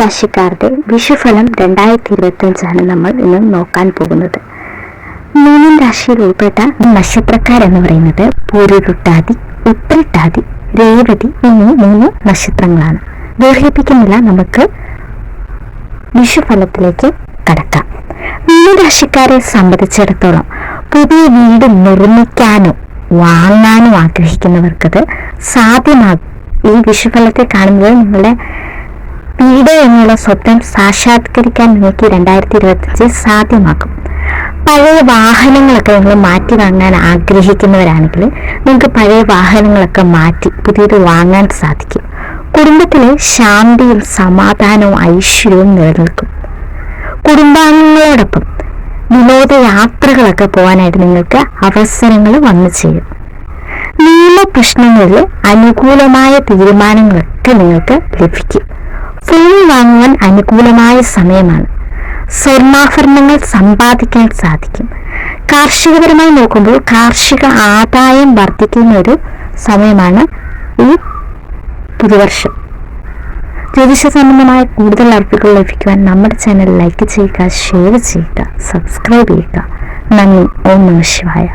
രാശിക്കാരുടെ വിഷുഫലം 2025 നമ്മൾ ഇന്ന് നോക്കാൻ പോകുന്നത്. മീനൻ രാശിയിൽ ഉൾപ്പെട്ട നക്ഷത്രക്കാരെന്ന് പറയുന്നത് പൂരുരുട്ടാതി, ഉത്രട്ടാതി, രേവതി എന്നീ 3 നക്ഷത്രങ്ങളാണ്. ദീർഘിപ്പിക്കുന്നില്ല, നമുക്ക് വിഷുഫലത്തിലേക്ക് കടക്കാം. മീനൻ രാശിക്കാരെ സംബന്ധിച്ചിടത്തോളം പുതിയ വീട് നിർമ്മിക്കാനോ വാങ്ങാനോ ആഗ്രഹിക്കുന്നവർക്കത് സാധ്യമാകും. ഈ വിഷുഫലത്തെ കാണുന്നത് നിങ്ങളുടെ വീട് എന്നുള്ള സ്വപ്നം സാക്ഷാത്കരിക്കാൻ നിങ്ങൾക്ക് 2025 സാധ്യമാക്കും. പഴയ വാഹനങ്ങളൊക്കെ നിങ്ങൾ മാറ്റി വാങ്ങാൻ ആഗ്രഹിക്കുന്നവരാണെങ്കിൽ നിങ്ങൾക്ക് പഴയ വാഹനങ്ങളൊക്കെ മാറ്റി പുതിയത് വാങ്ങാൻ സാധിക്കും. കുടുംബത്തിലെ ശാന്തിയും സമാധാനവും ഐശ്വര്യവും നിലനിൽക്കും. കുടുംബാംഗങ്ങളോടൊപ്പം വിനോദയാത്രകളൊക്കെ പോകാനായിട്ട് നിങ്ങൾക്ക് അവസരങ്ങൾ വന്നു ചേരും. നിയമപ്രശ്നങ്ങളിൽ അനുകൂലമായ തീരുമാനങ്ങളൊക്കെ നിങ്ങൾക്ക് ലഭിക്കും. ഫോൺ വാങ്ങുവാൻ അനുകൂലമായ സമയമാണ്. സ്വർണ്ണാഭരണങ്ങൾ സമ്പാദിക്കാൻ സാധിക്കും. കാർഷികപരമായി നോക്കുമ്പോൾ കാർഷിക ആദായം വർദ്ധിക്കുന്ന ഒരു സമയമാണ് ഈ പുതുവർഷം. ജ്യോതിഷ സംബന്ധമായ കൂടുതൽ അറിവുകൾ ലഭിക്കുവാൻ നമ്മുടെ ചാനൽ ലൈക്ക് ചെയ്യുക, ഷെയർ ചെയ്യുക, സബ്സ്ക്രൈബ് ചെയ്യുക. നന്ദി. ഓം നമഃ ശിവായ.